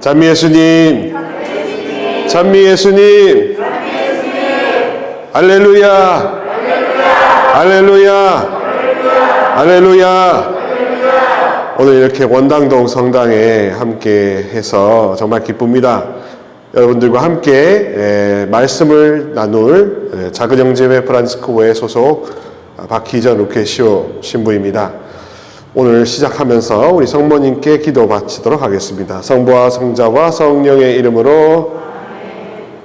찬미 예수님, 찬미 예수님, 할렐루야, 할렐루야, 할렐루야. 오늘 이렇게 원당동 성당에 함께 해서 정말 기쁩니다. 여러분들과 함께 말씀을 나눌 작은 형제회 프란치스코회 소속 박희전 루케시오 신부입니다. 오늘 시작하면서 우리 성모님께 기도 바치도록 하겠습니다. 성부와 성자와 성령의 이름으로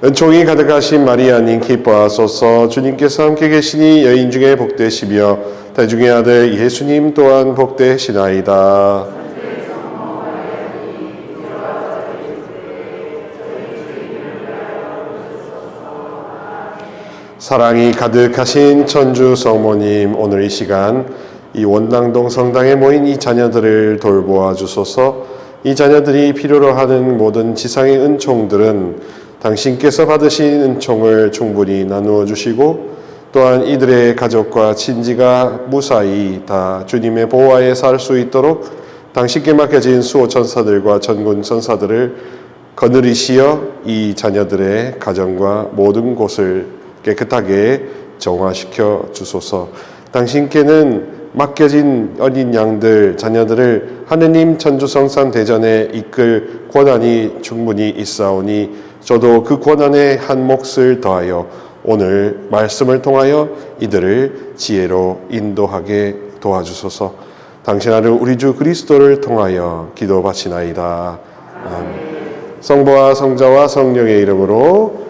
은총이 가득하신 마리아님 기뻐하소서. 주님께서 함께 계시니 여인 중에 복되시며 태중의 아들 예수님 또한 복되시나이다. 사랑이 가득하신 천주 성모님, 오늘 이 시간 이 원당동 성당에 모인 이 자녀들을 돌보아 주소서. 이 자녀들이 필요로 하는 모든 지상의 은총들은 당신께서 받으신 은총을 충분히 나누어 주시고, 또한 이들의 가족과 친지가 무사히 다 주님의 보호하에 살 수 있도록 당신께 맡겨진 수호 천사들과 전군 천사들을 거느리시어 이 자녀들의 가정과 모든 곳을 깨끗하게 정화시켜 주소서. 당신께는 맡겨진 어린 양들, 자녀들을 하느님 천주성산 대전에 이끌 권한이 충분히 있사오니 저도 그 권한에 한 몫을 더하여 오늘 말씀을 통하여 이들을 지혜로 인도하게 도와주소서. 당신 아들 우리 주 그리스도를 통하여 기도 바치나이다. 성부와 성자와 성령의 이름으로.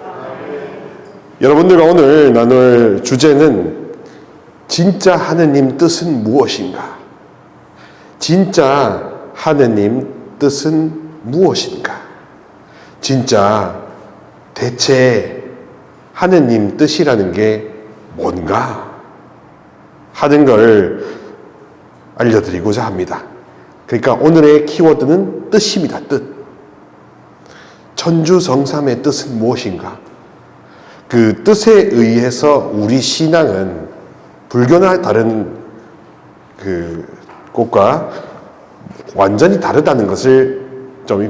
여러분들과 오늘 나눌 주제는 진짜 하느님 뜻은 무엇인가? 진짜 하느님 뜻은 무엇인가? 진짜 대체 하느님 뜻이라는 게 뭔가 하는 걸 알려드리고자 합니다. 그러니까 오늘의 키워드는 뜻입니다. 뜻. 천주성삼의 뜻은 무엇인가? 그 뜻에 의해서 우리 신앙은 불교나 다른 그 곳과 완전히 다르다는 것을 좀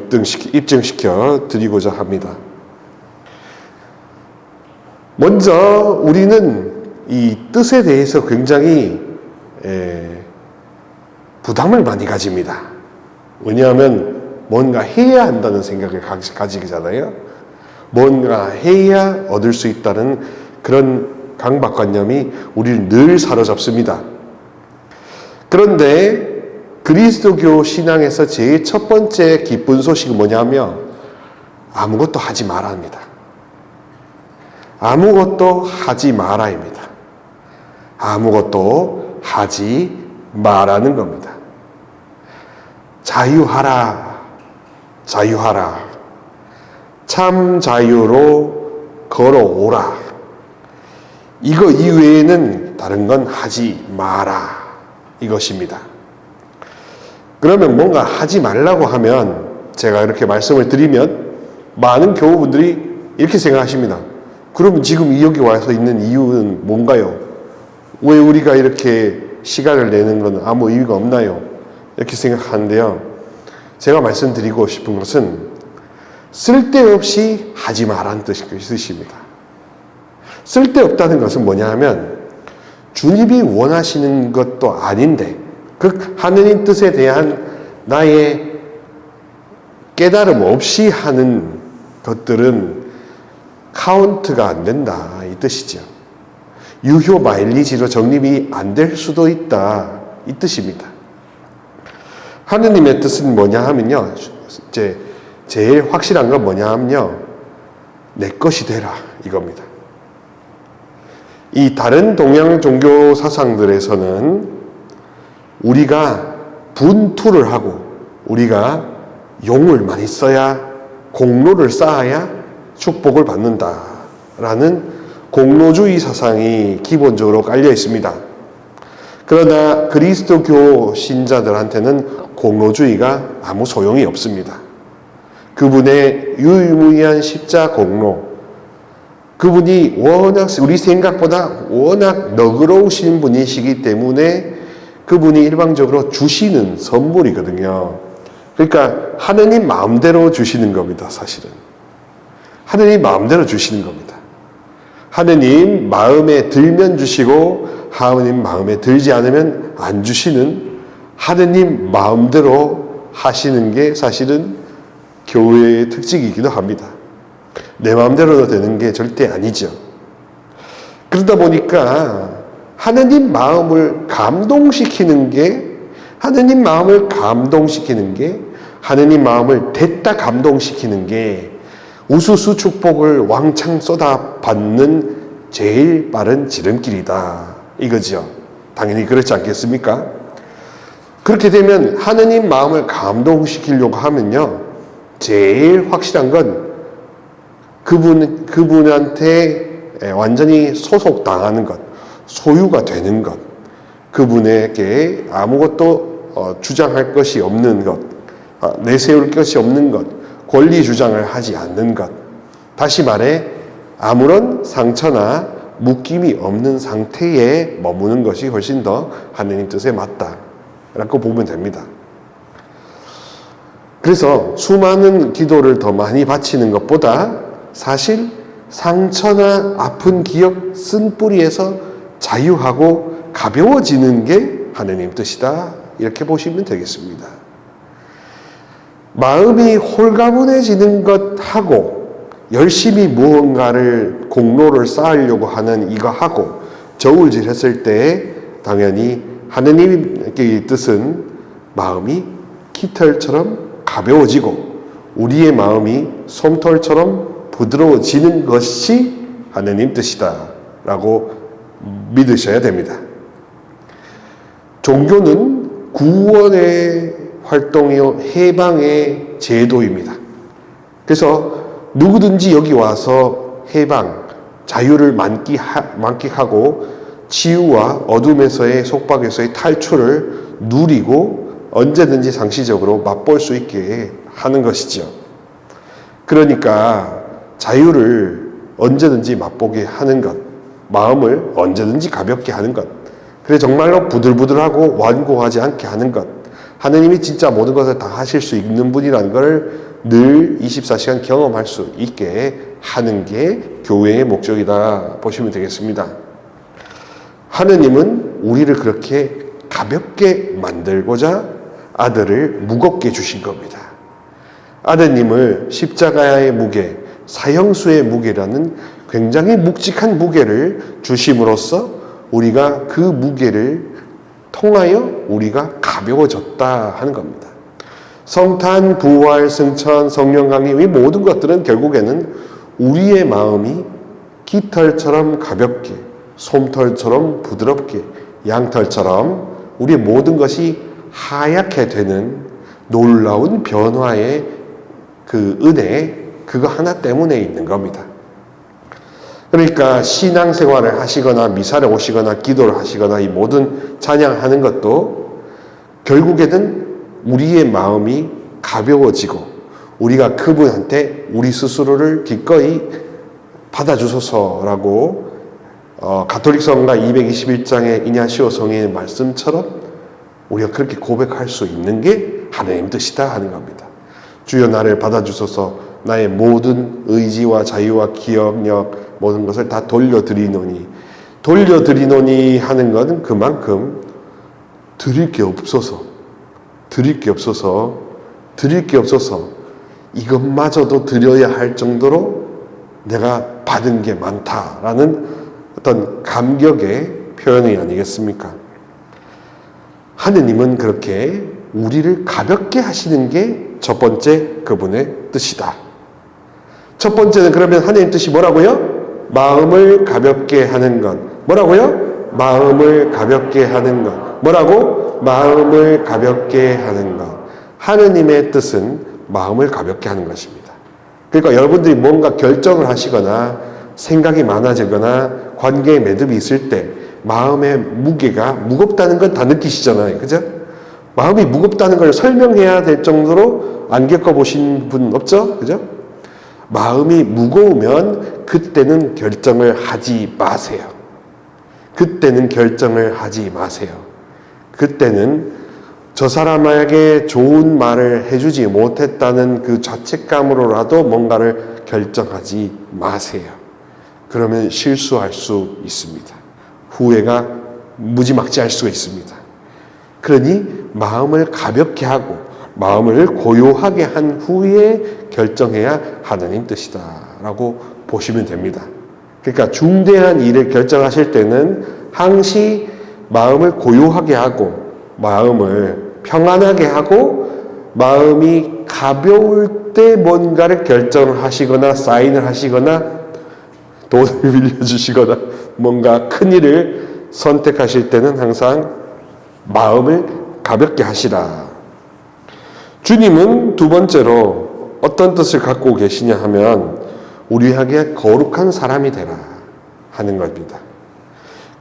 입증시켜 드리고자 합니다. 먼저 우리는 이 뜻에 대해서 굉장히 부담을 많이 가집니다. 왜냐하면 뭔가 해야 한다는 생각을 가지잖아요. 뭔가 해야 얻을 수 있다는 그런 강박관념이 우리를 늘 사로잡습니다. 그런데 그리스도교 신앙에서 제일 첫 번째 기쁜 소식은 뭐냐면 아무것도 하지 말아입니다. 아무것도 하지 마라입니다. 아무것도 하지 마라는 겁니다. 자유하라, 자유하라. 참 자유로 걸어오라. 이거 이외에는 다른 건 하지 마라. 이것입니다. 그러면 뭔가 하지 말라고 하면 제가 이렇게 말씀을 드리면 많은 교우분들이 이렇게 생각하십니다. 그러면 지금 여기 와서 있는 이유는 뭔가요? 왜 우리가 이렇게 시간을 내는 건 아무 이유가 없나요? 이렇게 생각하는데요. 제가 말씀드리고 싶은 것은 쓸데없이 하지 마라는 뜻입니다. 쓸데없다는 것은 뭐냐 하면 주님이 원하시는 것도 아닌데 그 하느님 뜻에 대한 나의 깨달음 없이 하는 것들은 카운트가 안 된다, 이 뜻이죠. 유효 마일리지로 적립이 안 될 수도 있다, 이 뜻입니다. 하느님의 뜻은 뭐냐 하면요, 제일 확실한 건 뭐냐 하면요, 내 것이 되라, 이겁니다. 이 다른 동양 종교 사상들에서는 우리가 분투를 하고 우리가 용을 많이 써야, 공로를 쌓아야 축복을 받는다라는 공로주의 사상이 기본적으로 깔려 있습니다. 그러나 그리스도교 신자들한테는 공로주의가 아무 소용이 없습니다. 그분의 유일무이한 십자 공로, 그분이 워낙 우리 생각보다 워낙 너그러우신 분이시기 때문에 그분이 일방적으로 주시는 선물이거든요. 그러니까 하느님 마음대로 주시는 겁니다, 사실은. 하느님 마음대로 주시는 겁니다. 하느님 마음에 들면 주시고 하느님 마음에 들지 않으면 안 주시는 하느님 마음대로 하시는 게 사실은 교회의 특징이기도 합니다. 내 마음대로 되는 게 절대 아니죠. 그러다 보니까 하느님 마음을 감동시키는 게 하느님 마음을 됐다 감동시키는 게 우수수 축복을 왕창 쏟아받는 제일 빠른 지름길이다. 이거죠. 당연히 그렇지 않겠습니까? 그렇게 되면 하느님 마음을 감동시키려고 하면요. 제일 확실한 건 그분한테 완전히 소속당하는 것, 소유가 되는 것, 그분에게 아무것도 주장할 것이 없는 것, 내세울 것이 없는 것, 권리 주장을 하지 않는 것. 다시 말해 아무런 상처나 묶임이 없는 상태에 머무는 것이 훨씬 더 하느님 뜻에 맞다라고 보면 됩니다. 그래서 수많은 기도를 더 많이 바치는 것보다 사실 상처나 아픈 기억 쓴뿌리에서 자유하고 가벼워지는 게 하느님 뜻이다. 이렇게 보시면 되겠습니다. 마음이 홀가분해지는 것하고 열심히 무언가를 공로를 쌓으려고 하는 이거하고 저울질했을 때 당연히 하느님의 뜻은 마음이 깃털처럼 가벼워지고 우리의 마음이 솜털처럼 부드러워지는 것이 하느님 뜻이다 라고 믿으셔야 됩니다. 종교는 구원의 활동이요 해방의 제도입니다. 그래서 누구든지 여기 와서 해방, 자유를 만끽하고 치유와 어둠에서의 속박에서의 탈출을 누리고 언제든지 상시적으로 맛볼 수 있게 하는 것이죠. 그러니까 자유를 언제든지 맛보게 하는 것, 마음을 언제든지 가볍게 하는 것, 그래 정말로 부들부들하고 완고하지 않게 하는 것, 하느님이 진짜 모든 것을 다 하실 수 있는 분이라는 걸 늘 24시간 경험할 수 있게 하는 게 교회의 목적이다 보시면 되겠습니다. 하느님은 우리를 그렇게 가볍게 만들고자 아들을 무겁게 주신 겁니다. 아드님을 십자가의 무게, 사형수의 무게라는 굉장히 묵직한 무게를 주심으로써 우리가 그 무게를 통하여 우리가 가벼워졌다 하는 겁니다. 성탄, 부활, 승천, 성령 강림 이 모든 것들은 결국에는 우리의 마음이 깃털처럼 가볍게, 솜털처럼 부드럽게, 양털처럼 우리의 모든 것이 하얗게 되는 놀라운 변화의 그 은혜, 그거 하나 때문에 있는 겁니다. 그러니까 신앙생활을 하시거나 미사를 오시거나 기도를 하시거나 이 모든 찬양하는 것도 결국에는 우리의 마음이 가벼워지고 우리가 그분한테 우리 스스로를 기꺼이 받아주소서라고 가톨릭 성가 221장의 이냐시오 성인의 말씀처럼 우리가 그렇게 고백할 수 있는 게 하나님 뜻이다 하는 겁니다. 주여 나를 받아주소서, 나의 모든 의지와 자유와 기억력 모든 것을 다 돌려드리노니 하는 것은 그만큼 드릴 게 없어서 이것마저도 드려야 할 정도로 내가 받은 게 많다라는 어떤 감격의 표현이 아니겠습니까? 하느님은 그렇게 우리를 가볍게 하시는 게 첫 번째 그분의 뜻이다. 첫 번째는 그러면 하느님 뜻이 뭐라고요? 마음을 가볍게 하는 것. 뭐라고요? 마음을 가볍게 하는 것. 뭐라고? 마음을 가볍게 하는 것. 하느님의 뜻은 마음을 가볍게 하는 것입니다. 그러니까 여러분들이 뭔가 결정을 하시거나 생각이 많아지거나 관계에 매듭이 있을 때 마음의 무게가 무겁다는 건 다 느끼시잖아요. 그죠? 마음이 무겁다는 걸 설명해야 될 정도로 안 겪어보신 분 없죠? 그죠? 마음이 무거우면 그때는 결정을 하지 마세요. 그때는 저 사람에게 좋은 말을 해주지 못했다는 그 자책감으로라도 뭔가를 결정하지 마세요. 그러면 실수할 수 있습니다. 후회가 무지막지할 수가 있습니다. 그러니 마음을 가볍게 하고 마음을 고요하게 한 후에 결정해야 하나님 뜻이다 라고 보시면 됩니다. 그러니까 중대한 일을 결정하실 때는 항시 마음을 고요하게 하고 마음을 평안하게 하고 마음이 가벼울 때 뭔가를 결정을 하시거나 사인을 하시거나 돈을 빌려주시거나 뭔가 큰 일을 선택하실 때는 항상 마음을 가볍게 하시라. 주님은 두 번째로 어떤 뜻을 갖고 계시냐 하면 우리에게 거룩한 사람이 되라 하는 겁니다.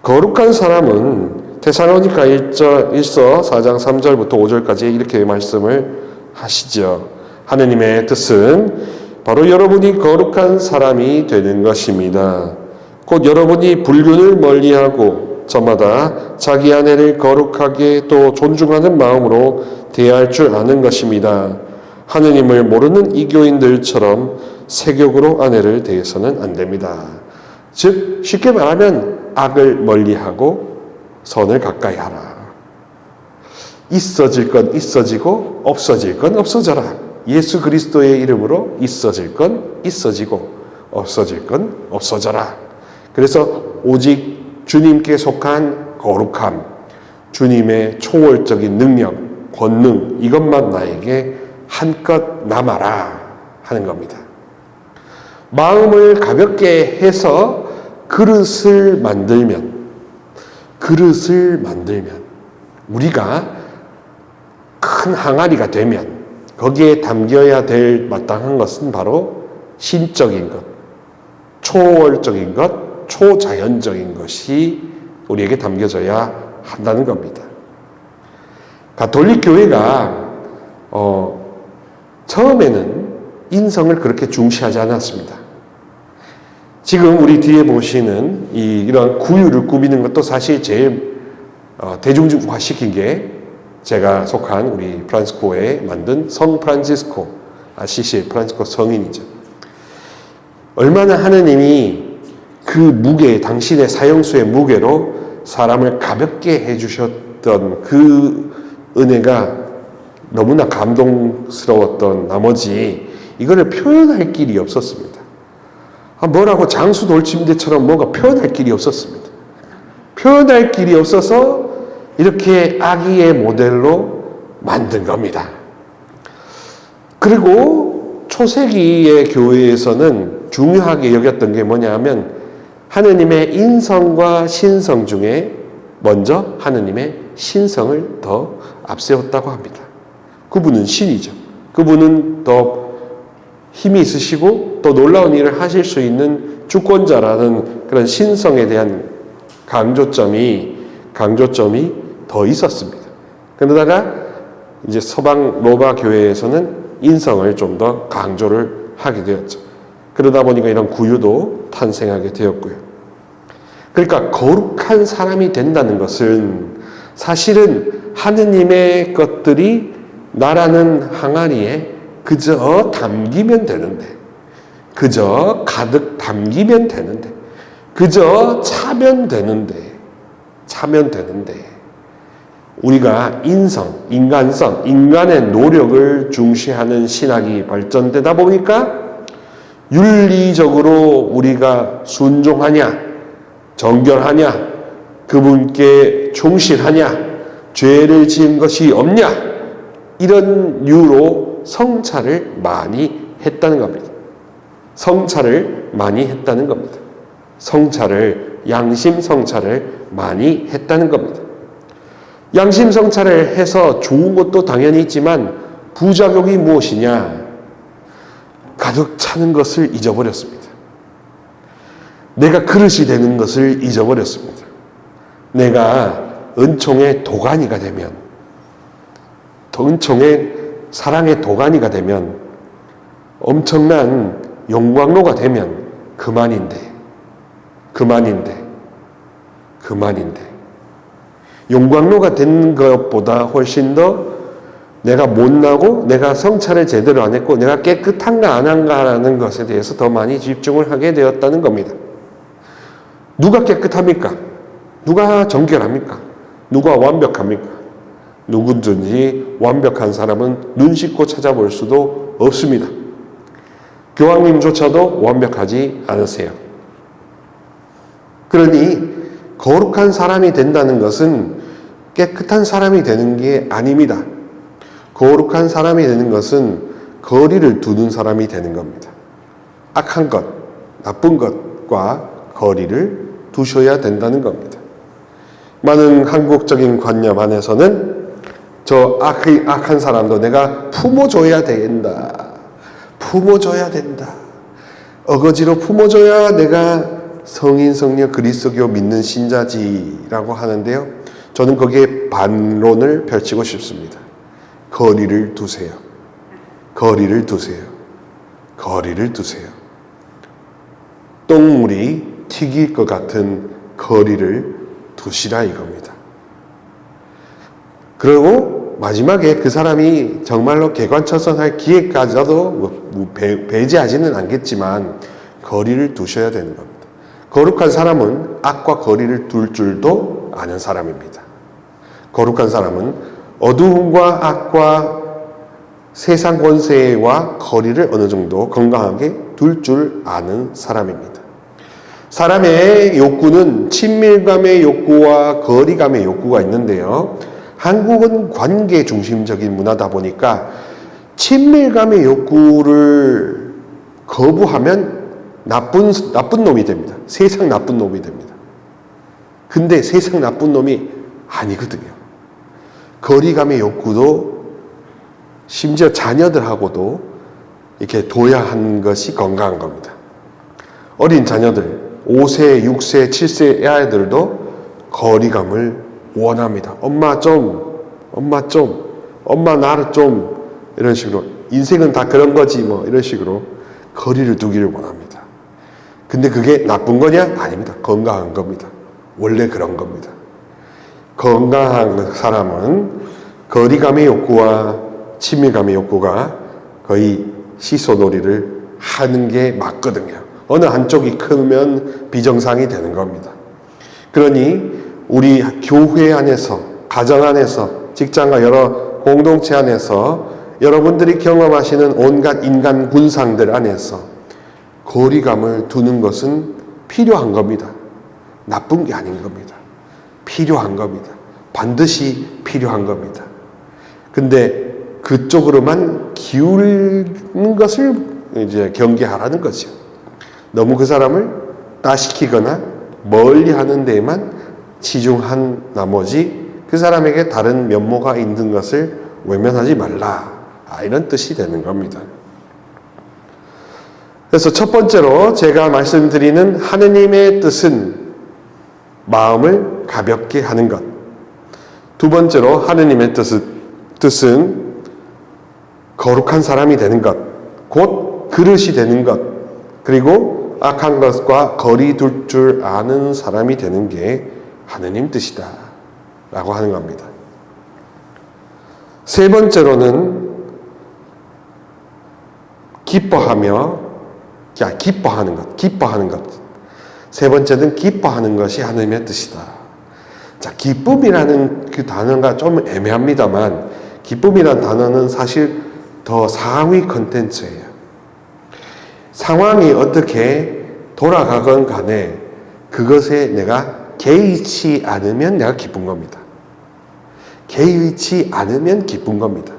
거룩한 사람은 데살로니가 1서 4장 3절부터 5절까지 이렇게 말씀을 하시죠. 하느님의 뜻은 바로 여러분이 거룩한 사람이 되는 것입니다. 곧 여러분이 불륜을 멀리하고 저마다 자기 아내를 거룩하게 또 존중하는 마음으로 대할 줄 아는 것입니다. 하느님을 모르는 이교인들처럼 세욕으로 아내를 대해서는 안 됩니다. 즉 쉽게 말하면 악을 멀리하고 선을 가까이 하라. 있어질 건 있어지고 없어질 건 없어져라. 예수 그리스도의 이름으로 있어질 건 있어지고 없어질 건 없어져라. 그래서 오직 주님께 속한 거룩함, 주님의 초월적인 능력, 권능 이것만 나에게 한껏 남아라 하는 겁니다. 마음을 가볍게 해서 그릇을 만들면 우리가 큰 항아리가 되면 거기에 담겨야 될 마땅한 것은 바로 신적인 것, 초월적인 것, 초자연적인 것이 우리에게 담겨져야 한다는 겁니다. 가톨릭 교회가 처음에는 인성을 그렇게 중시하지 않았습니다. 지금 우리 뒤에 보시는 이런 구유를 꾸미는 것도 사실 제일 대중화시킨 게 제가 속한 우리 프란시스코에 만든 성 프란시스코, 아시시 프란시스코 성인이죠. 얼마나 하느님이 그 무게, 당신의 사형수의 무게로 사람을 가볍게 해주셨던 그 은혜가 너무나 감동스러웠던 나머지 이거를 표현할 길이 없었습니다. 뭐라고 장수 돌침대처럼 뭔가 표현할 길이 없었습니다. 표현할 길이 없어서 이렇게 아기의 모델로 만든 겁니다. 그리고 초세기의 교회에서는 중요하게 여겼던 게 뭐냐 하면 하느님의 인성과 신성 중에 먼저 하느님의 신성을 더 앞세웠다고 합니다. 그분은 신이죠. 그분은 더 힘이 있으시고 또 놀라운 일을 하실 수 있는 주권자라는 그런 신성에 대한 강조점이 더 있었습니다. 그러다가 이제 서방 로마 교회에서는 인성을 좀 더 강조를 하게 되었죠. 그러다 보니까 이런 구유도 탄생하게 되었고요. 그러니까 거룩한 사람이 된다는 것은 사실은 하느님의 것들이 나라는 항아리에 그저 담기면 되는데, 그저 가득 담기면 되는데, 그저 차면 되는데, 우리가 인성, 인간성, 인간의 노력을 중시하는 신학이 발전되다 보니까 윤리적으로 우리가 순종하냐, 정결하냐, 그분께 충실하냐, 죄를 지은 것이 없냐, 이런 이유로 성찰을 많이 했다는 겁니다. 양심 성찰을 많이 했다는 겁니다. 양심 성찰을 해서 좋은 것도 당연히 있지만 부작용이 무엇이냐? 가득 차는 것을 잊어버렸습니다. 내가 그릇이 되는 것을 잊어버렸습니다. 내가 은총의 도가니가 되면, 은총의 사랑의 도가니가 되면, 엄청난 영광로가 되면 그만인데 용광로가 된 것보다 훨씬 더 내가 못나고 내가 성찰을 제대로 안 했고 내가 깨끗한가 안 한가라는 것에 대해서 더 많이 집중을 하게 되었다는 겁니다. 누가 깨끗합니까? 누가 정결합니까? 누가 완벽합니까? 누구든지 완벽한 사람은 눈 씻고 찾아볼 수도 없습니다. 교황님조차도 완벽하지 않으세요. 그러니 거룩한 사람이 된다는 것은 깨끗한 사람이 되는 게 아닙니다. 거룩한 사람이 되는 것은 거리를 두는 사람이 되는 겁니다. 악한 것, 나쁜 것과 거리를 두셔야 된다는 겁니다. 많은 한국적인 관념 안에서는 저 악한 사람도 내가 품어줘야 된다. 품어줘야 된다. 어거지로 품어줘야 내가 성인, 성녀, 그리스도교 믿는 신자지라고 하는데요. 저는 거기에 반론을 펼치고 싶습니다. 거리를 두세요. 거리를 두세요. 거리를 두세요. 똥물이 튀길 것 같은 거리를 두시라 이겁니다. 그리고 마지막에 그 사람이 정말로 개관처선할 기회까지도 배제하지는 않겠지만 거리를 두셔야 되는 겁니다. 거룩한 사람은 악과 거리를 둘 줄도 아는 사람입니다. 거룩한 사람은 어두움과 악과 세상 권세와 거리를 어느 정도 건강하게 둘 줄 아는 사람입니다. 사람의 욕구는 친밀감의 욕구와 거리감의 욕구가 있는데요. 한국은 관계 중심적인 문화다 보니까 친밀감의 욕구를 거부하면 나쁜 놈이 됩니다. 세상 나쁜 놈이 됩니다. 근데 세상 나쁜 놈이 아니거든요. 거리감의 욕구도 심지어 자녀들하고도 이렇게 둬야 하는 것이 건강한 겁니다. 어린 자녀들, 5세, 6세, 7세 아이들도 거리감을 원합니다. 엄마 좀, 엄마 나를 좀, 이런 식으로. 인생은 다 그런 거지, 뭐, 이런 식으로 거리를 두기를 원합니다. 근데 그게 나쁜 거냐? 아닙니다. 건강한 겁니다. 원래 그런 겁니다. 건강한 사람은 거리감의 욕구와 친밀감의 욕구가 거의 시소놀이를 하는 게 맞거든요. 어느 한쪽이 크면 비정상이 되는 겁니다. 그러니 우리 교회 안에서, 가정 안에서, 직장과 여러 공동체 안에서 여러분들이 경험하시는 온갖 인간 군상들 안에서 거리감을 두는 것은 필요한 겁니다. 나쁜 게 아닌 겁니다. 필요한 겁니다. 반드시 필요한 겁니다. 근데 그쪽으로만 기울는 것을 이제 경계하라는 거죠. 너무 그 사람을 따시키거나 멀리 하는 데에만 치중한 나머지 그 사람에게 다른 면모가 있는 것을 외면하지 말라. 이런 뜻이 되는 겁니다. 그래서 첫 번째로 제가 말씀드리는 하느님의 뜻은 마음을 가볍게 하는 것. 두 번째로 하느님의 뜻은 거룩한 사람이 되는 것, 곧 그릇이 되는 것, 그리고 악한 것과 거리 둘 줄 아는 사람이 되는 게 하느님 뜻이다 라고 하는 겁니다. 세 번째로는 기뻐하는 것. 세 번째는 기뻐하는 것이 하느님의 뜻이다. 자, 기쁨이라는 그 단어가 좀 애매합니다만 기쁨이라는 단어는 사실 더 상위 컨텐츠예요. 상황이 어떻게 돌아가건 간에 그것에 내가 개의치 않으면 내가 기쁜 겁니다. 개의치 않으면 기쁜 겁니다.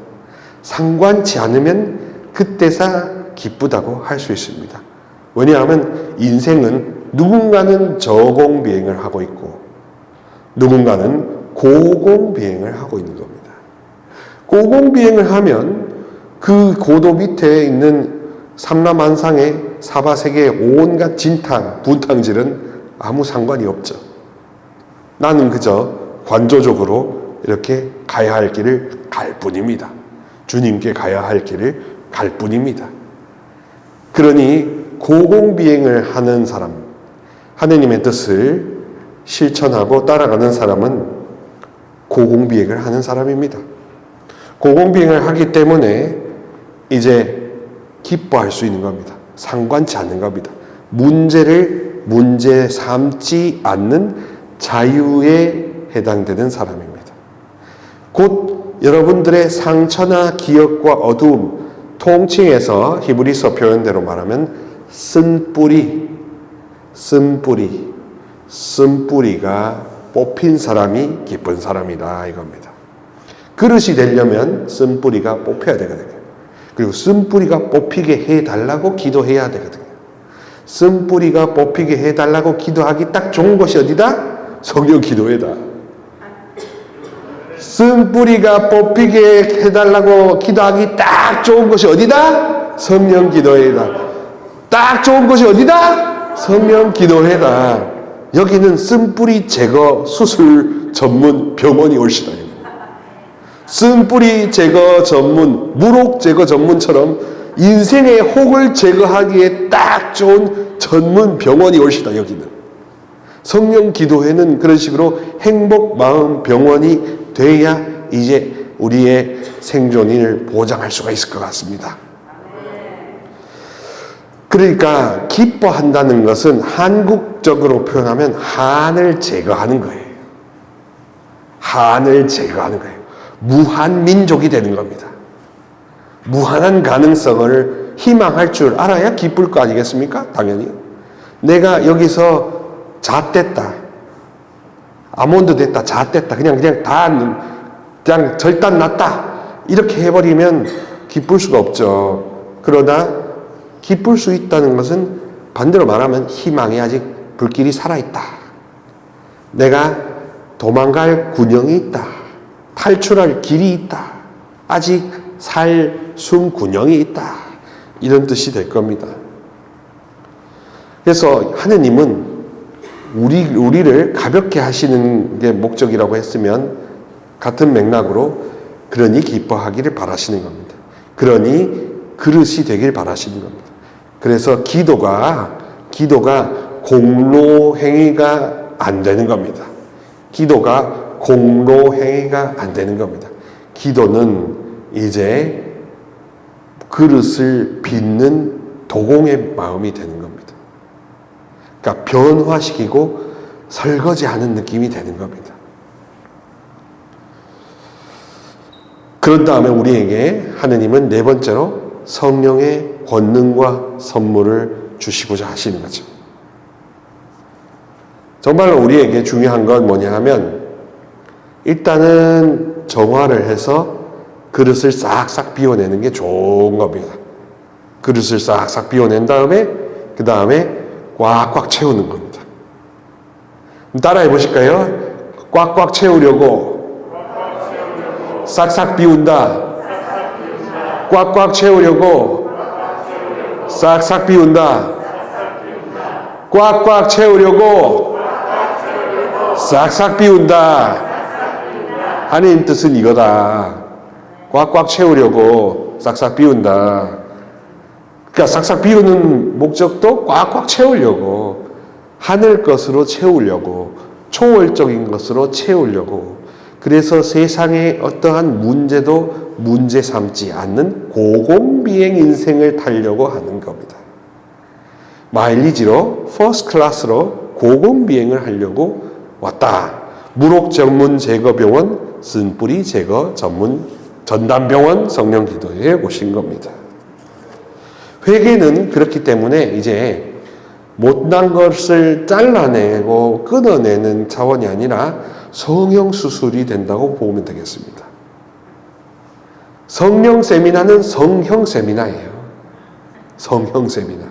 상관치 않으면 그때사 기쁘다고 할 수 있습니다. 왜냐하면 인생은 누군가는 저공비행을 하고 있고 누군가는 고공비행을 하고 있는 겁니다. 고공비행을 하면 그 고도 밑에 있는 삼라만상의 사바세계의 온갖 진탕, 분탕질은 아무 상관이 없죠. 나는 그저 관조적으로 이렇게 가야 할 길을 갈 뿐입니다. 주님께 가야 할 길을 갈 뿐입니다. 그러니 고공비행을 하는 사람, 하느님의 뜻을 실천하고 따라가는 사람은 고공비행을 하는 사람입니다. 고공비행을 하기 때문에 이제 기뻐할 수 있는 겁니다. 상관치 않는 겁니다. 문제를 문제 삼지 않는 자유에 해당되는 사람입니다. 곧 여러분들의 상처나 기억과 어두움, 통칭해서 히브리서 표현대로 말하면 쓴뿌리가 뽑힌 사람이 기쁜 사람이다 이겁니다. 그릇이 되려면 쓴뿌리가 뽑혀야 되거든요. 그리고 쓴뿌리가 뽑히게 해달라고 기도해야 되거든요. 쓴뿌리가 뽑히게 해달라고 기도하기 딱 좋은 것이 어디다? 성령 기도회다. 쓴뿌리가 뽑히게 해달라고 기도하기 딱 좋은 것이 어디다? 성령 기도회다. 딱 좋은 것이 어디다? 성령 기도회다. 여기는 쓴뿌리 제거 수술 전문 병원이 올시다. 쓴뿌리 제거 전문, 무록 제거 전문처럼 인생의 혹을 제거하기에 딱 좋은 전문 병원이 올시다. 여기는 성령 기도회는 그런 식으로 행복 마음 병원이 돼야 이제 우리의 생존을 보장할 수가 있을 것 같습니다. 그러니까 기뻐한다는 것은 한국적으로 표현하면 한을 제거하는 거예요. 한을 제거하는 거예요. 무한 민족이 되는 겁니다. 무한한 가능성을 희망할 줄 알아야 기쁠 거 아니겠습니까? 당연히. 내가 여기서 잣됐다, 아몬드 됐다, 잣됐다, 그냥 절단 났다 이렇게 해버리면 기쁠 수가 없죠. 그러나 기쁠 수 있다는 것은 반대로 말하면 희망이 아직 불길이 살아있다. 내가 도망갈 군형이 있다. 탈출할 길이 있다. 아직 살 숨 군형이 있다. 이런 뜻이 될 겁니다. 그래서 하느님은 우리를 가볍게 하시는 게 목적이라고 했으면 같은 맥락으로 그러니 기뻐하기를 바라시는 겁니다. 그러니 그릇이 되길 바라시는 겁니다. 그래서 기도가 공로행위가 안 되는 겁니다. 기도가 공로행위가 안 되는 겁니다. 기도는 이제 그릇을 빚는 도공의 마음이 되는 겁니다. 그러니까 변화시키고 설거지하는 느낌이 되는 겁니다. 그런 다음에 우리에게 하느님은 네 번째로 성령의 권능과 선물을 주시고자 하시는 거죠. 정말로 우리에게 중요한 건 뭐냐 하면 일단은 정화를 해서 그릇을 싹싹 비워내는 게 좋은 겁니다. 그릇을 싹싹 비워낸 다음에 그 다음에 꽉꽉 채우는 겁니다. 따라해 보실까요? 꽉꽉 채우려고 싹싹 비운다. 꽉꽉 채우려고 싹싹 비운다. 꽉꽉 채우려고 싹싹 비운다. 하나님 뜻은 이거다. 꽉꽉 채우려고 싹싹 비운다. 그러니까 싹싹 비우는 목적도 꽉꽉 채우려고, 하늘 것으로 채우려고, 초월적인 것으로 채우려고. 그래서 세상의 어떠한 문제도 문제 삼지 않는 고공비행 인생을 타려고 하는 겁니다. 마일리지로 퍼스트 클래스로 고공비행을 하려고 왔다. 무록 전문 제거병원, 쓴뿌리 제거 전문 전담병원 성령기도회에 오신 겁니다. 회개는 그렇기 때문에 이제 못난 것을 잘라내고 끊어내는 차원이 아니라 성형수술이 된다고 보면 되겠습니다. 성령 세미나는 성형 세미나예요. 성형 세미나.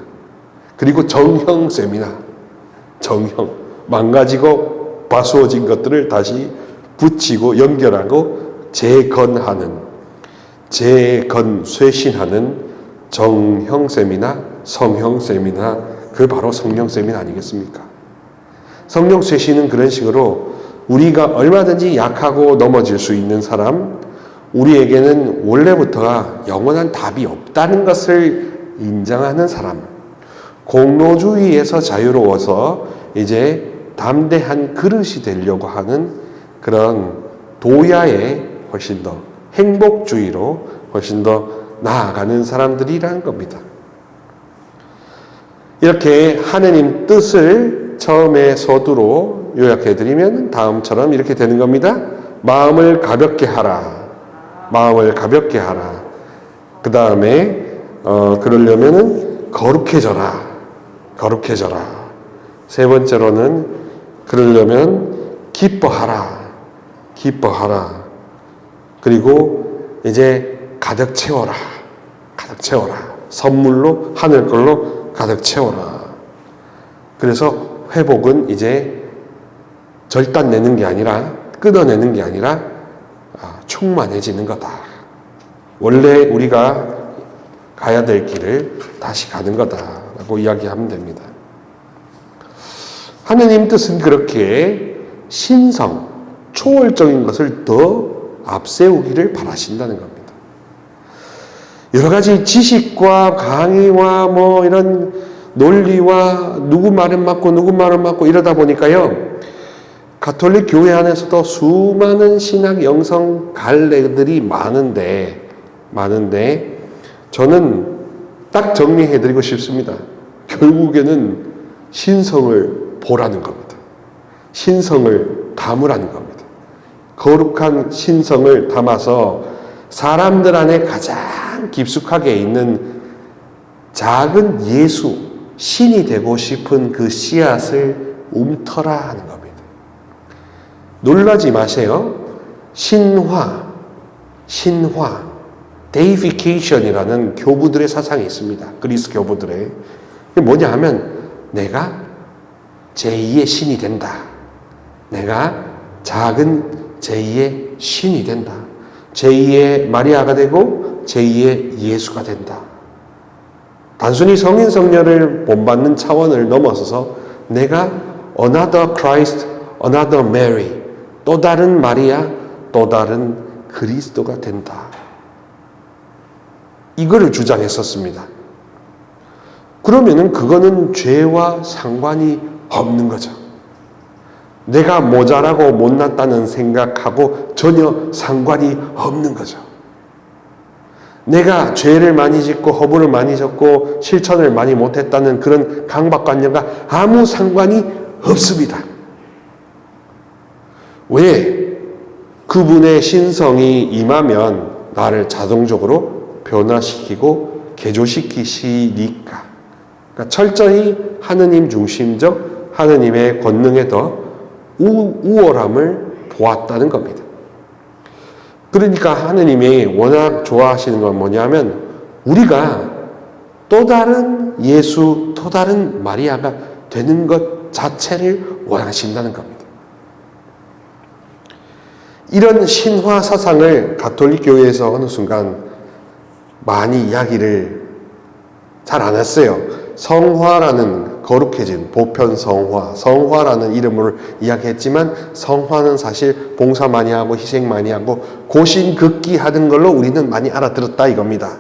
그리고 정형 세미나. 정형. 망가지고 바수어진 것들을 다시 붙이고 연결하고 재건쇄신하는 정형 세미나, 성형 세미나, 그 바로 성령 세미나 아니겠습니까? 성령 쇄신은 그런 식으로 우리가 얼마든지 약하고 넘어질 수 있는 사람, 우리에게는 원래부터가 영원한 답이 없다는 것을 인정하는 사람, 공로주의에서 자유로워서 이제 담대한 그릇이 되려고 하는 그런 도야에 훨씬 더 행복주의로 훨씬 더 나아가는 사람들이라는 겁니다. 이렇게 하느님 뜻을 처음에 서두로 요약해드리면 다음처럼 이렇게 되는 겁니다. 마음을 가볍게 하라. 마음을 가볍게 하라. 그 다음에 그러려면은 거룩해져라. 거룩해져라. 세 번째로는 그러려면 기뻐하라. 기뻐하라. 그리고 이제 가득 채워라. 가득 채워라. 선물로 하늘 걸로 가득 채워라. 그래서 회복은 이제 절단내는 게 아니라 끊어내는 게 아니라 충만해지는 거다. 원래 우리가 가야 될 길을 다시 가는 거다라고 이야기하면 됩니다. 하느님 뜻은 그렇게 신성, 초월적인 것을 더 앞세우기를 바라신다는 겁니다. 여러 가지 지식과 강의와 뭐 이런 논리와 누구 말은 맞고 누구 말은 맞고 이러다 보니까요, 가톨릭 교회 안에서도 수많은 신학 영성 갈래들이 많은데 저는 딱 정리해드리고 싶습니다. 결국에는 신성을 보라는 겁니다. 신성을 담으라는 겁니다. 거룩한 신성을 담아서 사람들 안에 가장 깊숙하게 있는 작은 예수, 신이 되고 싶은 그 씨앗을 움터라 하는 겁니다. 놀라지 마세요. 신화, 데이피케이션이라는 교부들의 사상이 있습니다. 그리스 교부들의. 뭐냐 하면 내가 제2의 신이 된다. 내가 작은 제2의 신이 된다. 제2의 마리아가 되고 제2의 예수가 된다. 단순히 성인 성녀를 본받는 차원을 넘어서서 내가 another Christ, another Mary, 또 다른 마리아, 또 다른 그리스도가 된다. 이거를 주장했었습니다. 그러면은 그거는 죄와 상관이 없는 거죠. 내가 모자라고 못났다는 생각하고 전혀 상관이 없는 거죠. 내가 죄를 많이 짓고 허물을 많이 졌고 실천을 많이 못했다는 그런 강박관념과 아무 상관이 없습니다. 왜? 그분의 신성이 임하면 나를 자동적으로 변화시키고 개조시키시니까. 그러니까 철저히 하느님 중심적 하느님의 권능에 더 우월함을 보았다는 겁니다. 그러니까 하느님이 워낙 좋아하시는 건 뭐냐면 우리가 또 다른 예수, 또 다른 마리아가 되는 것 자체를 원하신다는 겁니다. 이런 신화 사상을 가톨릭 교회에서 어느 순간 많이 이야기를 잘 안 했어요. 성화라는 거룩해진 보편 성화라는 이름으로 이야기했지만 성화는 사실 봉사 많이 하고 희생 많이 하고 고신극기 하는 걸로 우리는 많이 알아들었다 이겁니다.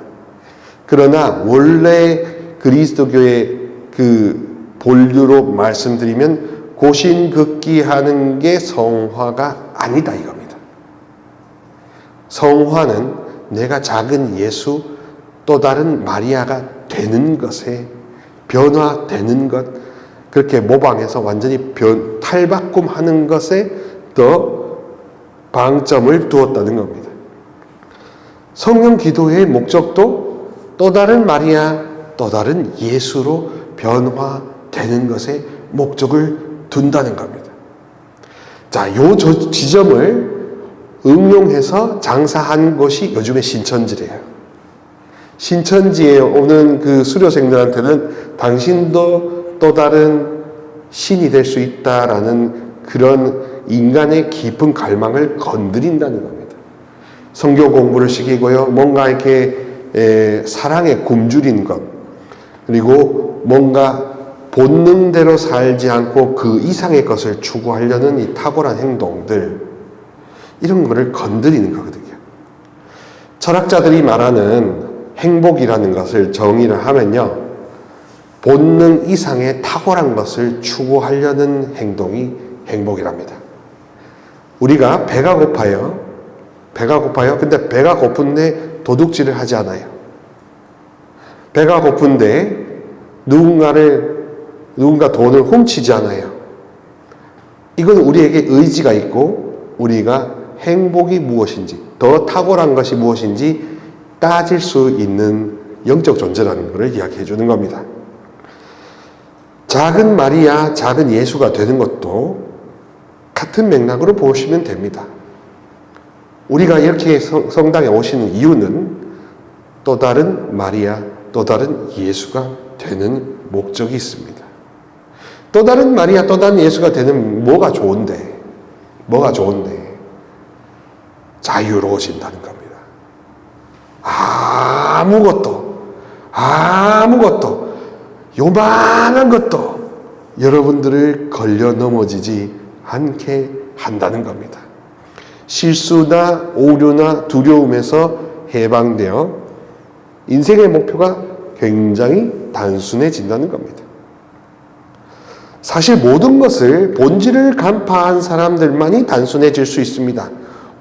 그러나 원래 그리스도교의 그 본류로 말씀드리면 고신극기 하는 게 성화가 아니다 이겁니다. 성화는 내가 작은 예수 또 다른 마리아가 되는 것에 변화되는 것, 그렇게 모방해서 완전히 탈바꿈하는 것에 더 방점을 두었다는 겁니다. 성령 기도의 목적도 또 다른 마리아, 또 다른 예수로 변화되는 것에 목적을 둔다는 겁니다. 자, 요 지점을 응용해서 장사한 것이 요즘의 신천지래요. 신천지에 오는 그 수료생들한테는 당신도 또 다른 신이 될 수 있다라는 그런 인간의 깊은 갈망을 건드린다는 겁니다. 성경 공부를 시키고요. 뭔가 이렇게 사랑에 굶주린 것, 그리고 뭔가 본능대로 살지 않고 그 이상의 것을 추구하려는 이 탁월한 행동들, 이런 거를 건드리는 거거든요. 철학자들이 말하는 행복이라는 것을 정의를 하면요, 본능 이상의 탁월한 것을 추구하려는 행동이 행복이랍니다. 우리가 배가 고파요. 근데 배가 고픈데 도둑질을 하지 않아요. 배가 고픈데 누군가 돈을 훔치지 않아요. 이건 우리에게 의지가 있고 우리가 행복이 무엇인지, 더 탁월한 것이 무엇인지 따질 수 있는 영적 존재라는 것을 이야기해 주는 겁니다. 작은 마리아, 작은 예수가 되는 것도 같은 맥락으로 보시면 됩니다. 우리가 이렇게 성당에 오시는 이유는 또 다른 마리아, 또 다른 예수가 되는 목적이 있습니다. 또 다른 마리아, 또 다른 예수가 되는 뭐가 좋은데 자유로워진다는 겁니다. 아무것도 요만한 것도 여러분들을 걸려 넘어지지 않게 한다는 겁니다. 실수나 오류나 두려움에서 해방되어 인생의 목표가 굉장히 단순해진다는 겁니다. 사실 모든 것을 본질을 간파한 사람들만이 단순해질 수 있습니다.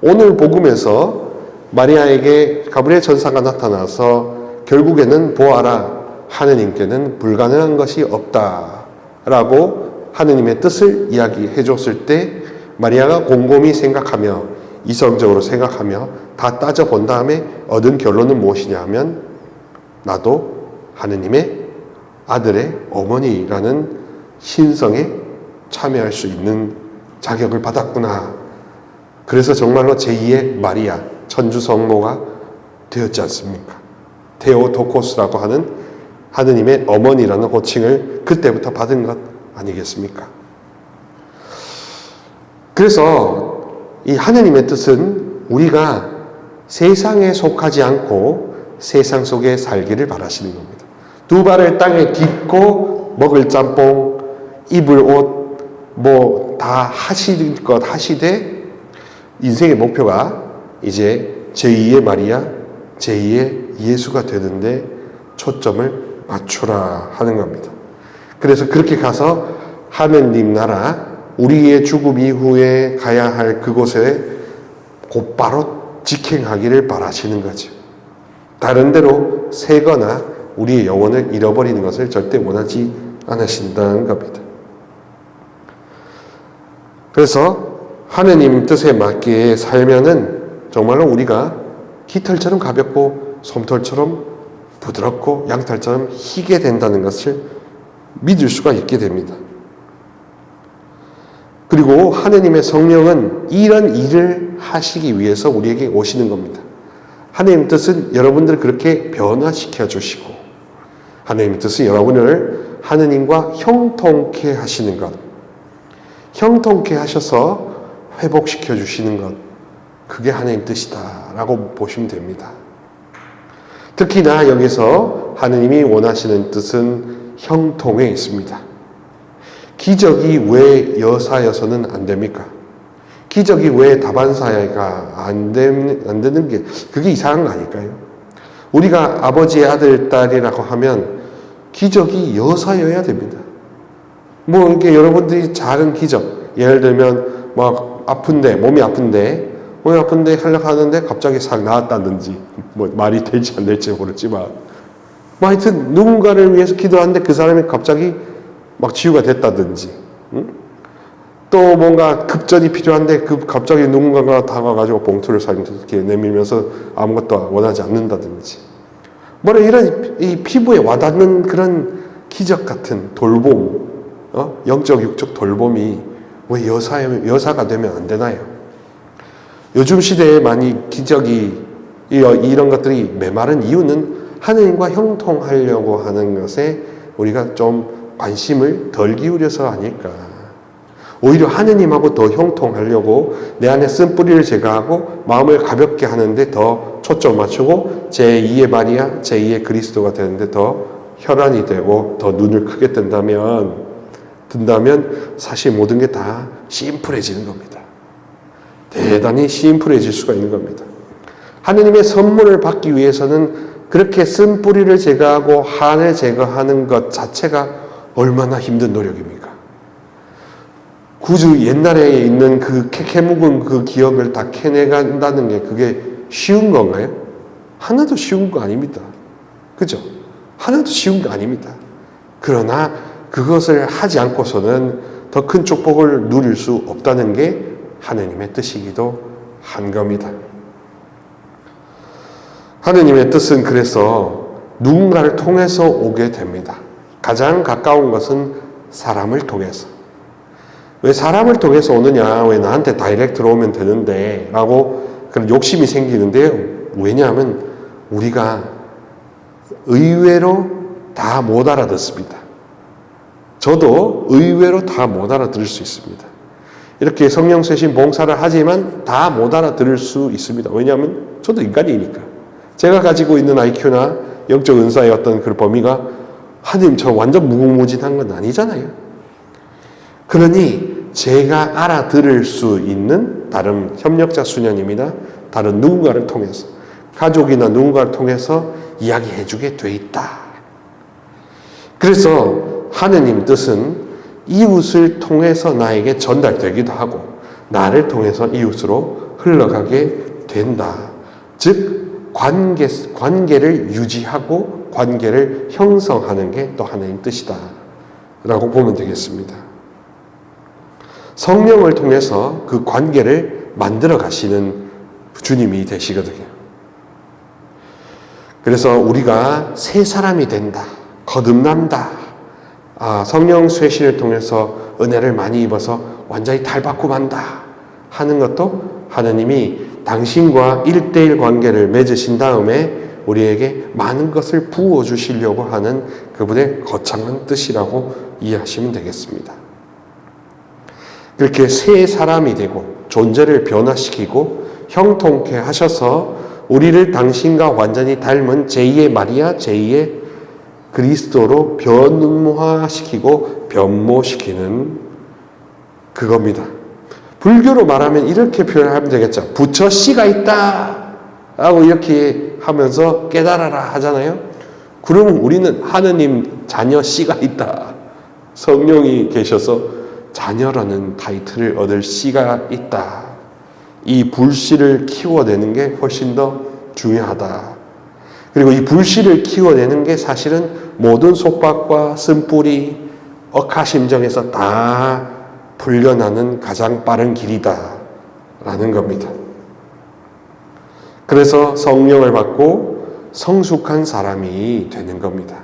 오늘 복음에서 마리아에게 가브리엘 천사가 나타나서 결국에는 보아라, 하느님께는 불가능한 것이 없다라고 하느님의 뜻을 이야기해 줬을 때 마리아가 곰곰이 생각하며 이성적으로 생각하며 다 따져본 다음에 얻은 결론은 무엇이냐 하면 나도 하느님의 아들의 어머니라는 신성에 참여할 수 있는 자격을 받았구나. 그래서 정말로 제2의 마리아, 천주 성모가 되었지 않습니까? 테오토코스라고 하는 하느님의 어머니라는 호칭을 그때부터 받은 것 아니겠습니까? 그래서 이 하느님의 뜻은 우리가 세상에 속하지 않고 세상 속에 살기를 바라시는 겁니다. 두 발을 땅에 딛고 먹을 짬뽕, 입을 옷, 다 하실 것 하시되 인생의 목표가 이제 제2의 마리아, 제2의 예수가 되는데 초점을 맞추라 하는 겁니다. 그래서 그렇게 가서 하느님 나라, 우리의 죽음 이후에 가야 할 그곳에 곧바로 직행하기를 바라시는 거죠. 다른 데로 새거나 우리의 영혼을 잃어버리는 것을 절대 원하지 않으신다는 겁니다. 그래서 하느님 뜻에 맞게 살면은 정말로 우리가 깃털처럼 가볍고 솜털처럼 부드럽고 양털처럼 희게 된다는 것을 믿을 수가 있게 됩니다. 그리고 하느님의 성령은 이런 일을 하시기 위해서 우리에게 오시는 겁니다. 하느님의 뜻은 여러분들을 그렇게 변화시켜 주시고 하느님의 뜻은 여러분을 하느님과 형통케 하시는 것, 형통케 하셔서 회복시켜 주시는 것, 그게 하느님 뜻이다라고 보시면 됩니다. 특히나 여기서 하느님이 원하시는 뜻은 형통에 있습니다. 기적이 왜 여사여서는 안 됩니까? 기적이 왜 다반사가 안 되는 게 그게 이상한 거 아닐까요? 우리가 아버지의 아들, 딸이라고 하면 기적이 여사여야 됩니다. 이게 여러분들이 작은 기적, 예를 들면 몸이 아픈데 하려고 하는데 갑자기 싹 나았다든지 말이 될지 안 될지 모르지만 하여튼 누군가를 위해서 기도하는데 그 사람이 갑자기 치유가 됐다든지, 또 뭔가 급전이 필요한데 갑자기 누군가가 다가가지고 봉투를 이렇게 내밀면서 아무것도 원하지 않는다든지, 이런 이 피부에 와닿는 그런 기적 같은 돌봄, 영적 육적 돌봄이 왜 여사가 되면 안 되나요? 요즘 시대에 많이 기적이 이런 것들이 메마른 이유는 하느님과 형통하려고 하는 것에 우리가 좀 관심을 덜 기울여서 아닐까. 오히려 하느님하고 더 형통하려고 내 안에 쓴뿌리를 제거하고 마음을 가볍게 하는데 더 초점 맞추고 제2의 마리아, 제2의 그리스도가 되는데 더 혈안이 되고 더 눈을 크게 뜬다면 사실 모든 게 다 심플해지는 겁니다. 대단히 심플해질 수가 있는 겁니다. 하느님의 선물을 받기 위해서는 그렇게 쓴뿌리를 제거하고 한을 제거하는 것 자체가 얼마나 힘든 노력입니까? 구주 옛날에 있는 그 캐묵은 그 기억을 다 캐내간다는 게 그게 쉬운 건가요? 하나도 쉬운 거 아닙니다. 그죠? 하나도 쉬운 거 아닙니다. 그러나 그것을 하지 않고서는 더 큰 축복을 누릴 수 없다는 게 하느님의 뜻이기도 한 겁니다. 하느님의 뜻은 그래서 누군가를 통해서 오게 됩니다. 가장 가까운 것은 사람을 통해서. 왜 사람을 통해서 오느냐? 왜 나한테 다이렉트로 오면 되는데? 라고 그런 욕심이 생기는데요. 왜냐하면 우리가 의외로 다 못 알아듣습니다. 저도 의외로 다 못 알아들을 수 있습니다. 이렇게 성령 쇄신 봉사를 하지만 다 못 알아들을 수 있습니다. 왜냐하면 저도 인간이니까. 제가 가지고 있는 IQ나 영적 은사의 어떤 그 범위가 하나님 저 완전 무궁무진한 건 아니잖아요. 그러니 제가 알아들을 수 있는 다른 협력자 수녀님이나 다른 누군가를 통해서 가족이나 누군가를 통해서 이야기해 주게 돼 있다. 그래서 하느님 뜻은 이웃을 통해서 나에게 전달되기도 하고 나를 통해서 이웃으로 흘러가게 된다. 즉 관계를 유지하고 관계를 형성하는 게 또 하나님 뜻이다 라고 보면 되겠습니다. 성령을 통해서 그 관계를 만들어 가시는 주님이 되시거든요. 그래서 우리가 새 사람이 된다, 거듭난다, 성령 쇄신을 통해서 은혜를 많이 입어서 완전히 탈바꿈 한다 하는 것도 하나님이 당신과 1:1 관계를 맺으신 다음에 우리에게 많은 것을 부어주시려고 하는 그분의 거창한 뜻이라고 이해하시면 되겠습니다. 그렇게 새 사람이 되고 존재를 변화시키고 형통케 하셔서 우리를 당신과 완전히 닮은 제2의 마리아, 제2의 그리스도로 변화시키고 변모시키는 그겁니다. 불교로 말하면 이렇게 표현하면 되겠죠. 부처 씨가 있다 라고 이렇게 하면서 깨달아라 하잖아요. 그러면 우리는 하느님 자녀 씨가 있다. 성령이 계셔서 자녀라는 타이틀을 얻을 씨가 있다. 이 불씨를 키워내는 게 훨씬 더 중요하다. 그리고 이 불씨를 키워내는 게 사실은 모든 속박과 쓴뿌리, 억하심정에서 다 풀려나는 가장 빠른 길이다 라는 겁니다. 그래서 성령을 받고 성숙한 사람이 되는 겁니다.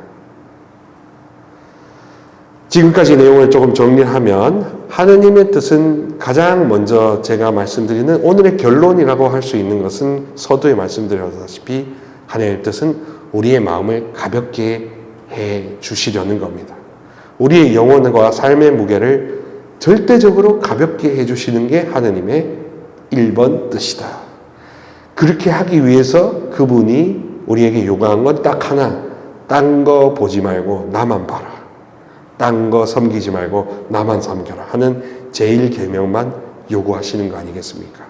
지금까지 내용을 조금 정리하면 하느님의 뜻은 가장 먼저 제가 말씀드리는 오늘의 결론이라고 할 수 있는 것은 서두에 말씀드렸다시피 하나님의 뜻은 우리의 마음을 가볍게 해 주시려는 겁니다. 우리의 영혼과 삶의 무게를 절대적으로 가볍게 해 주시는 게 하나님의 1번 뜻이다. 그렇게 하기 위해서 그분이 우리에게 요구한 건 딱 하나, 딴 거 보지 말고 나만 봐라. 딴 거 섬기지 말고 나만 섬겨라 하는 제1계명만 요구하시는 거 아니겠습니까?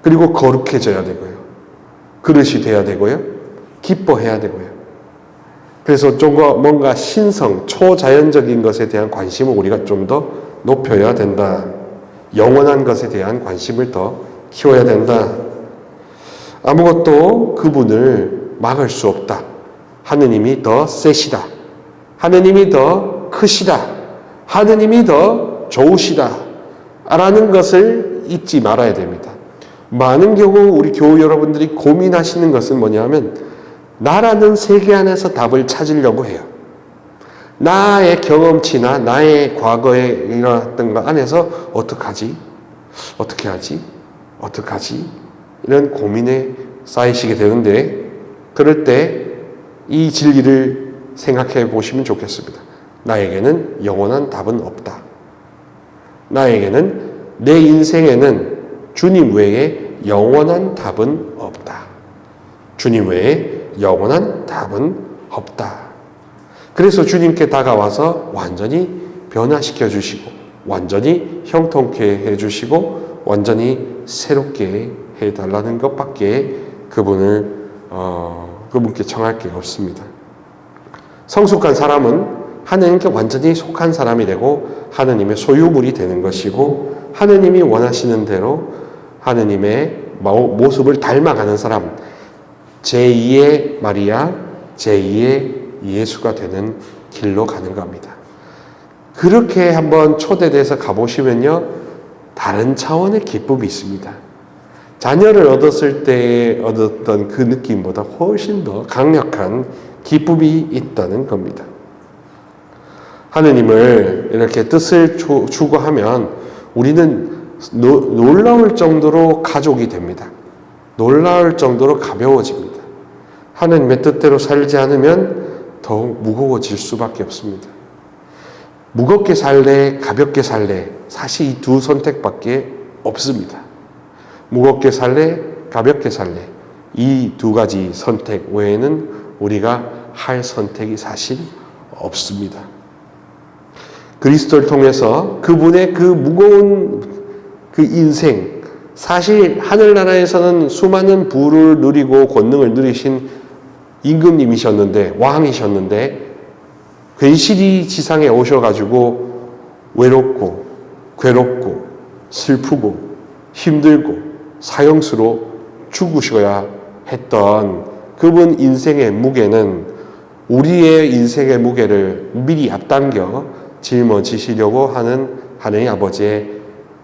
그리고 거룩해져야 되고요. 그릇이 돼야 되고요. 기뻐해야 되고요. 그래서 좀 더 뭔가 신성, 초자연적인 것에 대한 관심을 우리가 좀 더 높여야 된다. 영원한 것에 대한 관심을 더 키워야 된다. 아무것도 그분을 막을 수 없다. 하느님이 더 세시다. 하느님이 더 크시다. 하느님이 더 좋으시다. 라는 것을 잊지 말아야 됩니다. 많은 경우 우리 교우 여러분들이 고민하시는 것은 뭐냐면 나라는 세계 안에서 답을 찾으려고 해요. 나의 경험치나 나의 과거에 일어났던 것 안에서 어떡하지? 어떻게 하지? 어떡하지? 이런 고민에 쌓이시게 되는데 그럴 때 이 진리를 생각해 보시면 좋겠습니다. 나에게는 영원한 답은 없다. 나에게는 내 인생에는 주님 외에 영원한 답은 없다. 주님 외에 영원한 답은 없다. 그래서 주님께 다가와서 완전히 변화시켜 주시고 완전히 형통케 해 주시고 완전히 새롭게 해달라는 것밖에 그분께 청할 게 없습니다. 성숙한 사람은 하느님께 완전히 속한 사람이 되고 하느님의 소유물이 되는 것이고 하느님이 원하시는 대로 하느님의 모습을 닮아가는 사람, 제2의 마리아, 제2의 예수가 되는 길로 가는 겁니다. 그렇게 한번 초대돼서 가보시면요, 다른 차원의 기쁨이 있습니다. 자녀를 얻었을 때 얻었던 그 느낌보다 훨씬 더 강력한 기쁨이 있다는 겁니다. 하느님을 이렇게 뜻을 추구하면 우리는 놀라울 정도로 가족이 됩니다. 놀라울 정도로 가벼워집니다. 하느님의 뜻대로 살지 않으면 더욱 무거워질 수밖에 없습니다. 무겁게 살래, 가볍게 살래, 사실 이 두 선택밖에 없습니다. 무겁게 살래, 가볍게 살래, 이 두 가지 선택 외에는 우리가 할 선택이 사실 없습니다. 그리스도를 통해서 그분의 그 무거운 그 인생, 사실 하늘나라에서는 수많은 부를 누리고 권능을 누리신 임금님이셨는데, 왕이셨는데 괜시리 지상에 오셔가지고 외롭고 괴롭고 슬프고 힘들고 사형수로 죽으셔야 했던 그분 인생의 무게는 우리의 인생의 무게를 미리 앞당겨 짊어지시려고 하는 하느님 아버지의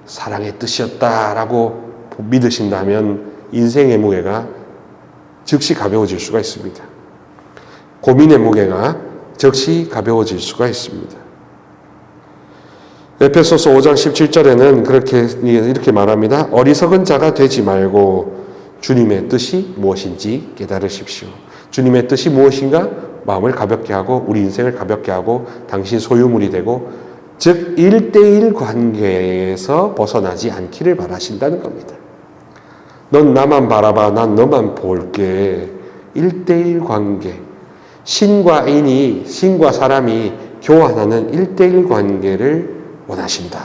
사랑의 뜻이었다라고 믿으신다면 인생의 무게가 즉시 가벼워질 수가 있습니다. 고민의 무게가 즉시 가벼워질 수가 있습니다. 에베소서 5장 17절에는 이렇게 말합니다. 어리석은 자가 되지 말고 주님의 뜻이 무엇인지 깨달으십시오. 주님의 뜻이 무엇인가? 마음을 가볍게 하고 우리 인생을 가볍게 하고 당신 소유물이 되고, 즉 1대1 관계에서 벗어나지 않기를 바라신다는 겁니다. 넌 나만 바라봐, 난 너만 볼게. 1대1 관계, 신과 사람이 교환하는 1대1 관계를 원하신다.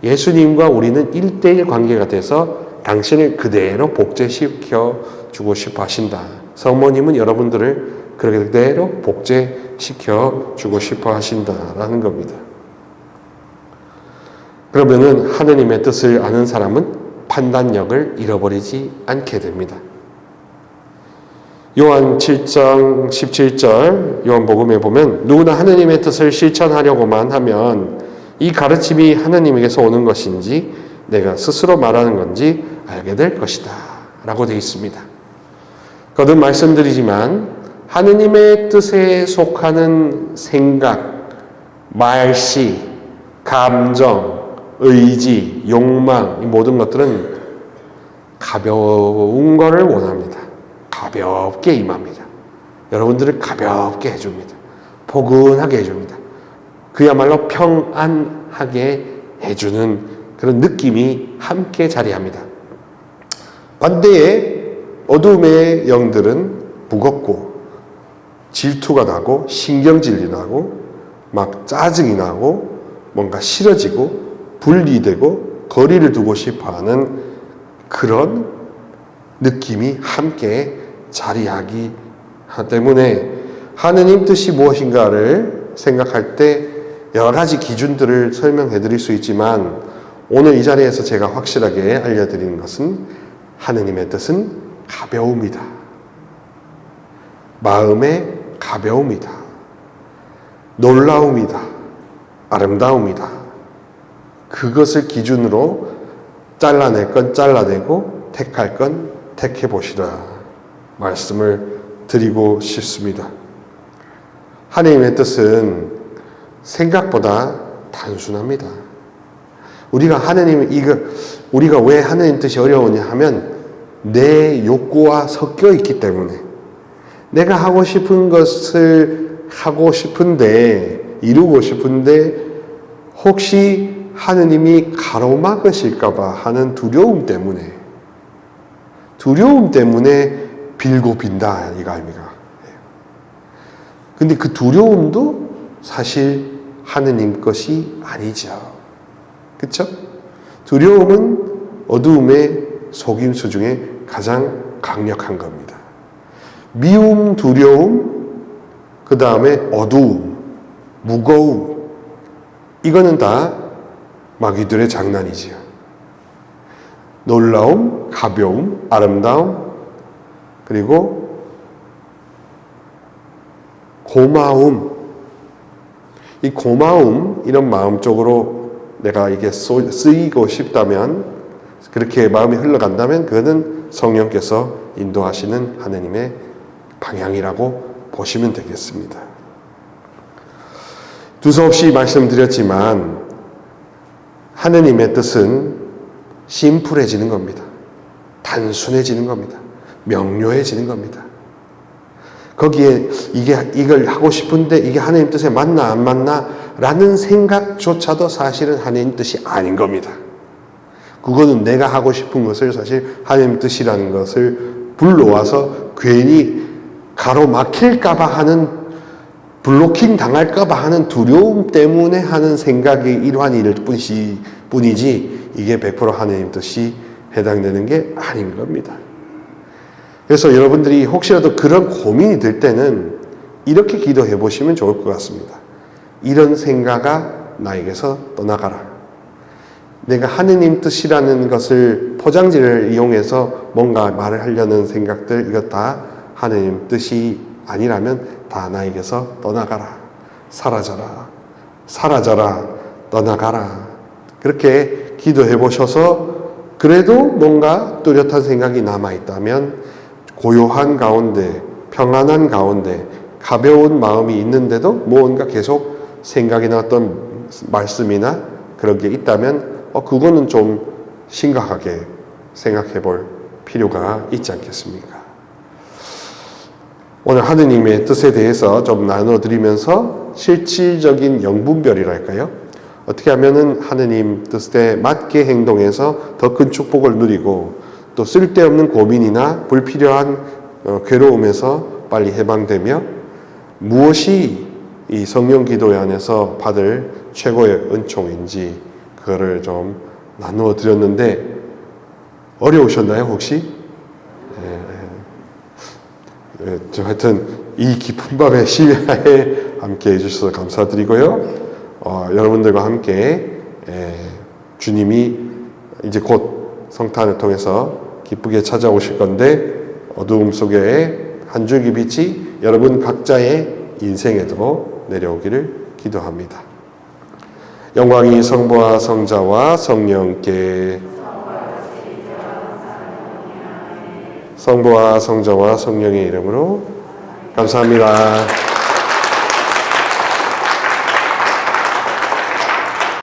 예수님과 우리는 1대1 관계가 돼서 당신을 그대로 복제시켜 주고 싶어 하신다. 성모님은 여러분들을 그대로 복제시켜 주고 싶어 하신다라는 겁니다. 그러면은 하느님의 뜻을 아는 사람은 판단력을 잃어버리지 않게 됩니다. 요한 7장 17절 요한복음에 보면 누구나 하느님의 뜻을 실천하려고만 하면 이 가르침이 하느님에게서 오는 것인지 내가 스스로 말하는 건지 알게 될 것이다 라고 되어 있습니다. 거듭 말씀드리지만 하느님의 뜻에 속하는 생각, 말씨, 감정, 의지, 욕망, 이 모든 것들은 가벼운 것을 원합니다. 가볍게 임합니다. 여러분들을 가볍게 해줍니다. 포근하게 해줍니다. 그야말로 평안하게 해주는 그런 느낌이 함께 자리합니다. 반대에 어둠의 영들은 무겁고 질투가 나고 신경질이 나고 막 짜증이 나고 뭔가 싫어지고 분리되고 거리를 두고 싶어하는 그런 느낌이 함께 자리하기 때문에 하느님 뜻이 무엇인가를 생각할 때 여러 가지 기준들을 설명해 드릴 수 있지만 오늘 이 자리에서 제가 확실하게 알려드리는 것은 하느님의 뜻은 가벼움이다. 마음의 가벼움이다. 놀라움이다. 아름다움이다. 그것을 기준으로 잘라낼 건 잘라내고 택할 건 택해 보시라 말씀을 드리고 싶습니다. 하느님의 뜻은 생각보다 단순합니다. 우리가 왜 하느님 뜻이 어려우냐 하면 내 욕구와 섞여 있기 때문에 내가 하고 싶은 것을 하고 싶은데 이루고 싶은데 혹시 하느님이 가로막으실까봐 하는 두려움 때문에 빌고 빈다 이거 아닙니까? 근데 그 두려움도 사실 하느님 것이 아니죠. 그렇죠? 두려움은 어두움의 속임수 중에 가장 강력한 겁니다. 미움, 두려움, 그 다음에 어두움, 무거움, 이거는 다 마귀들의 장난이지요. 놀라움, 가벼움, 아름다움, 그리고 고마움. 이 고마움, 이런 마음 쪽으로 내가 이게 쓰이고 싶다면, 그렇게 마음이 흘러간다면 그거는 성령께서 인도하시는 하느님의 방향이라고 보시면 되겠습니다. 두서없이 말씀드렸지만 하느님의 뜻은 심플해지는 겁니다. 단순해지는 겁니다. 명료해지는 겁니다. 거기에 이걸 하고 싶은데 이게 하느님 뜻에 맞나 안 맞나 라는 생각조차도 사실은 하느님 뜻이 아닌 겁니다. 그거는 내가 하고 싶은 것을 사실 하느님 뜻이라는 것을 불러와서 괜히 가로막힐까봐 하는, 블로킹 당할까봐 하는 두려움 때문에 하는 생각의 일환일 뿐이지 이게 100% 하느님 뜻이 해당되는 게 아닌 겁니다. 그래서 여러분들이 혹시라도 그런 고민이 들 때는 이렇게 기도해 보시면 좋을 것 같습니다. 이런 생각아 나에게서 떠나가라. 내가 하느님 뜻이라는 것을 포장지를 이용해서 뭔가 말을 하려는 생각들, 이것 다 하느님 뜻이 아니라면 다 나에게서 떠나가라. 사라져라. 사라져라. 떠나가라. 그렇게 기도해 보셔서 그래도 뭔가 뚜렷한 생각이 남아있다면 고요한 가운데, 평안한 가운데, 가벼운 마음이 있는데도 무언가 계속 생각이나 어떤 말씀이나 그런 게 있다면 그거는 좀 심각하게 생각해 볼 필요가 있지 않겠습니까? 오늘 하느님의 뜻에 대해서 좀 나눠드리면서 실질적인 영분별이랄까요? 어떻게 하면은 하느님 뜻에 맞게 행동해서 더 큰 축복을 누리고 또 쓸데없는 고민이나 불필요한 괴로움에서 빨리 해방되며 무엇이 이 성령 기도회 안에서 받을 최고의 은총인지 그거를 좀 나누어 드렸는데 어려우셨나요 혹시? 하여튼 이 깊은 밤의 시야에 함께 해주셔서 감사드리고요. 여러분들과 함께 주님이 이제 곧 성탄을 통해서 기쁘게 찾아오실 건데 어두움 속에 한 줄기 빛이 여러분 각자의 인생에도 내려오기를 기도합니다. 영광이 성부와 성자와 성령께 성부와 성자와 성령의 이름으로 감사합니다.